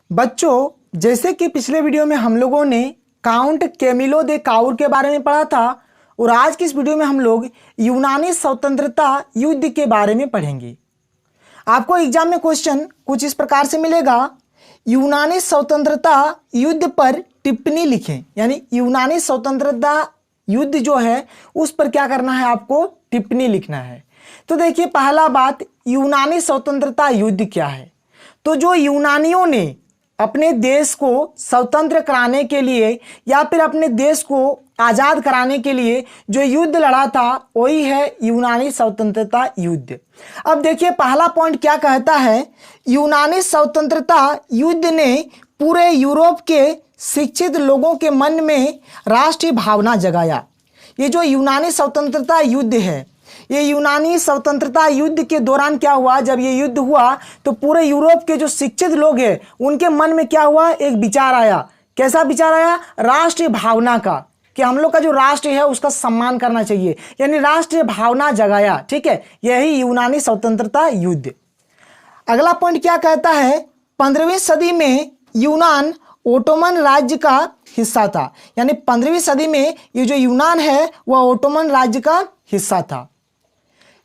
बच्चों, जैसे कि पिछले वीडियो में हम लोगों ने काउंट कैमिलो दे काउर के बारे में पढ़ा था और आज की इस वीडियो में हम लोग यूनानी स्वतंत्रता युद्ध के बारे में पढ़ेंगे। आपको एग्जाम में क्वेश्चन कुछ इस प्रकार से मिलेगा, यूनानी स्वतंत्रता युद्ध पर टिप्पणी लिखें। यानी यूनानी स्वतंत्रता युद्ध जो है उस पर क्या करना है, आपको टिप्पणी लिखना है। तो देखिए, पहला बात, यूनानी स्वतंत्रता युद्ध क्या है। तो जो यूनानियों ने अपने देश को स्वतंत्र कराने के लिए या फिर अपने देश को आज़ाद कराने के लिए जो युद्ध लड़ा था वही है यूनानी स्वतंत्रता युद्ध। अब देखिए, पहला पॉइंट क्या कहता है, यूनानी स्वतंत्रता युद्ध ने पूरे यूरोप के शिक्षित लोगों के मन में राष्ट्रीय भावना जगाया। ये जो यूनानी स्वतंत्रता युद्ध है, ये यूनानी स्वतंत्रता युद्ध के दौरान क्या हुआ, जब ये युद्ध हुआ तो पूरे यूरोप के जो शिक्षित लोग हैं उनके मन में क्या हुआ, एक विचार आया। कैसा विचार आया? राष्ट्रीय भावना का, कि हम लोग का जो राष्ट्र है उसका सम्मान करना चाहिए, यानी राष्ट्रीय भावना जगाया। ठीक है, यही यूनानी स्वतंत्रता युद्ध। अगला पॉइंट क्या कहता है, 15वीं सदी में यूनान ओटोमन राज्य का हिस्सा था। यानी 15वीं सदी में ये जो यूनान है वह ओटोमन राज्य का हिस्सा था।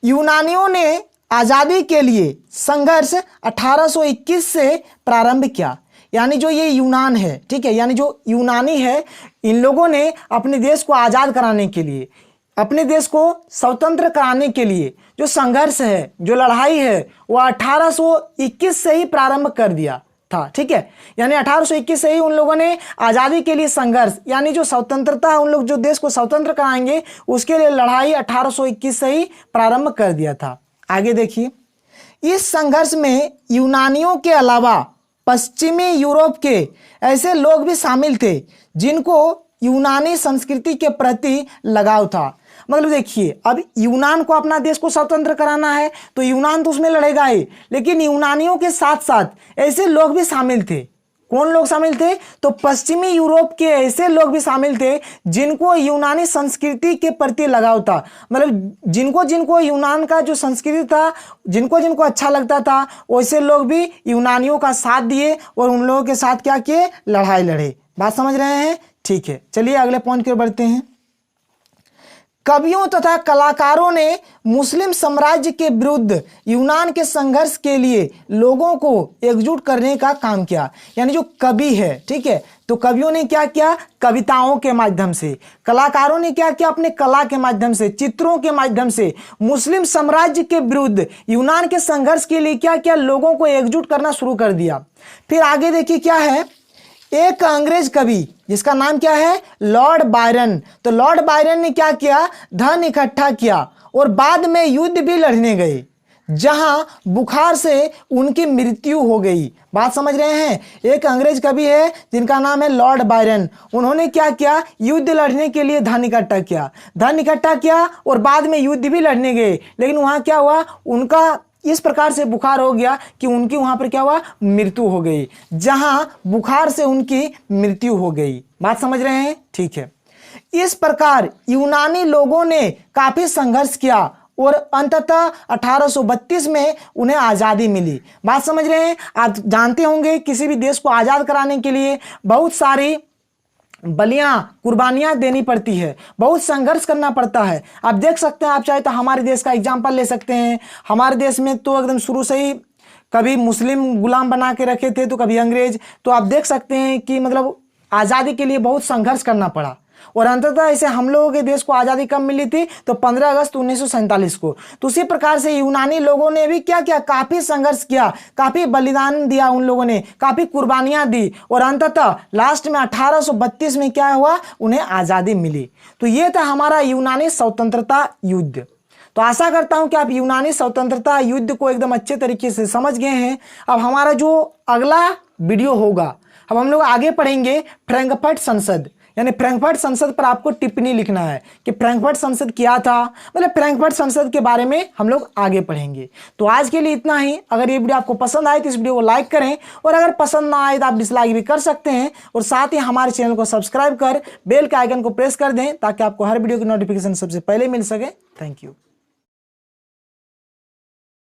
यूनानियों ने आज़ादी के लिए संघर्ष 1821 से प्रारंभ किया। यानी जो ये यूनान है, ठीक है, यानी जो यूनानी है, इन लोगों ने अपने देश को आज़ाद कराने के लिए, अपने देश को स्वतंत्र कराने के लिए जो संघर्ष है, जो लड़ाई है, वह 1821 से ही प्रारंभ कर दिया था। ठीक है, यानी 1821 से ही उन लोगों ने आज़ादी के लिए संघर्ष, यानी जो स्वतंत्रता, उन लोग जो देश को स्वतंत्र कराएंगे उसके लिए लड़ाई 1821 से ही प्रारंभ कर दिया था। आगे देखिए, इस संघर्ष में यूनानियों के अलावा पश्चिमी यूरोप के ऐसे लोग भी शामिल थे जिनको यूनानी संस्कृति के प्रति लगाव था। मतलब देखिए, अब यूनान को अपना देश को स्वतंत्र कराना है तो यूनान तो उसमें लड़ेगा ही, लेकिन यूनानियों के साथ साथ ऐसे लोग भी शामिल थे। कौन लोग शामिल थे? तो पश्चिमी यूरोप के ऐसे लोग भी शामिल थे जिनको यूनानी संस्कृति के प्रति लगाव था। मतलब जिनको जिनको यूनान का जो संस्कृति था, जिनको जिनको अच्छा लगता था, वैसे लोग भी यूनानियों का साथ दिए और उन लोगों के साथ क्या किए, लड़ाई लड़े। बात समझ रहे हैं? ठीक है, चलिए अगले पॉइंट की ओर बढ़ते हैं। कवियों तथा कलाकारों ने मुस्लिम साम्राज्य के विरुद्ध यूनान के संघर्ष के लिए लोगों को एकजुट करने का काम किया। यानी जो कवि है, ठीक है, तो कवियों ने क्या किया, कविताओं के माध्यम से, कलाकारों ने क्या किया, अपने कला के माध्यम से, चित्रों के माध्यम से मुस्लिम साम्राज्य के विरुद्ध यूनान के संघर्ष के लिए क्या किया, लोगों को एकजुट करना शुरू कर दिया। फिर आगे देखिए क्या है, एक अंग्रेज कवि जिसका नाम क्या है, लॉर्ड बायरन। तो लॉर्ड बायरन ने क्या किया, धन इकट्ठा किया और बाद में युद्ध भी लड़ने गए जहां बुखार से उनकी मृत्यु हो गई। बात समझ रहे हैं? एक अंग्रेज कवि है जिनका नाम है लॉर्ड बायरन। उन्होंने क्या किया, युद्ध लड़ने के लिए धन इकट्ठा किया, और बाद में युद्ध भी लड़ने गए, लेकिन वहां क्या हुआ, उनका इस प्रकार से बुखार हो गया कि उनकी वहां पर क्या हुआ, मृत्यु हो गई, जहां बुखार से उनकी मृत्यु हो गई। बात समझ रहे हैं? ठीक है, इस प्रकार यूनानी लोगों ने काफी संघर्ष किया और अंततः 1832 में उन्हें आज़ादी मिली। बात समझ रहे हैं? आप जानते होंगे किसी भी देश को आज़ाद कराने के लिए बहुत सारी बलियां, कुर्बानियां देनी पड़ती है, बहुत संघर्ष करना पड़ता है। आप देख सकते हैं, आप चाहे तो हमारे देश का एग्जांपल ले सकते हैं। हमारे देश में तो एकदम शुरू से ही कभी मुस्लिम गुलाम बना के रखे थे तो कभी अंग्रेज। तो आप देख सकते हैं कि मतलब आज़ादी के लिए बहुत संघर्ष करना पड़ा और अंततः इसे हम लोगों के देश को आज़ादी कब मिली थी, तो 15 अगस्त 1947 को। तो उसी प्रकार से यूनानी लोगों ने भी क्या किया, काफ़ी संघर्ष किया, काफ़ी बलिदान दिया, उन लोगों ने काफ़ी कुर्बानियां दी और अंततः लास्ट में 1832 में क्या हुआ, उन्हें आज़ादी मिली। तो ये था हमारा यूनानी स्वतंत्रता युद्ध। तो आशा करता हूं कि आप यूनानी स्वतंत्रता युद्ध को एकदम अच्छे तरीके से समझ गए हैं। अब हमारा जो अगला वीडियो होगा, अब हम लोग आगे पढ़ेंगे फ्रैंकफर्ट संसद। यानी फ्रैंकफर्ट संसद पर आपको टिप्पणी लिखना है कि फ्रैंकफर्ट संसद क्या था, मतलब फ्रैंकफर्ट संसद के बारे में हम लोग आगे पढ़ेंगे। तो आज के लिए इतना ही। अगर ये वीडियो आपको पसंद आए तो इस वीडियो को लाइक करें और अगर पसंद ना आए तो आप डिसलाइक भी कर सकते हैं और साथ ही हमारे चैनल को सब्सक्राइब कर बेल के आइकन को प्रेस कर दें ताकि आपको हर वीडियो की नोटिफिकेशन सबसे पहले मिल सके। Thank you.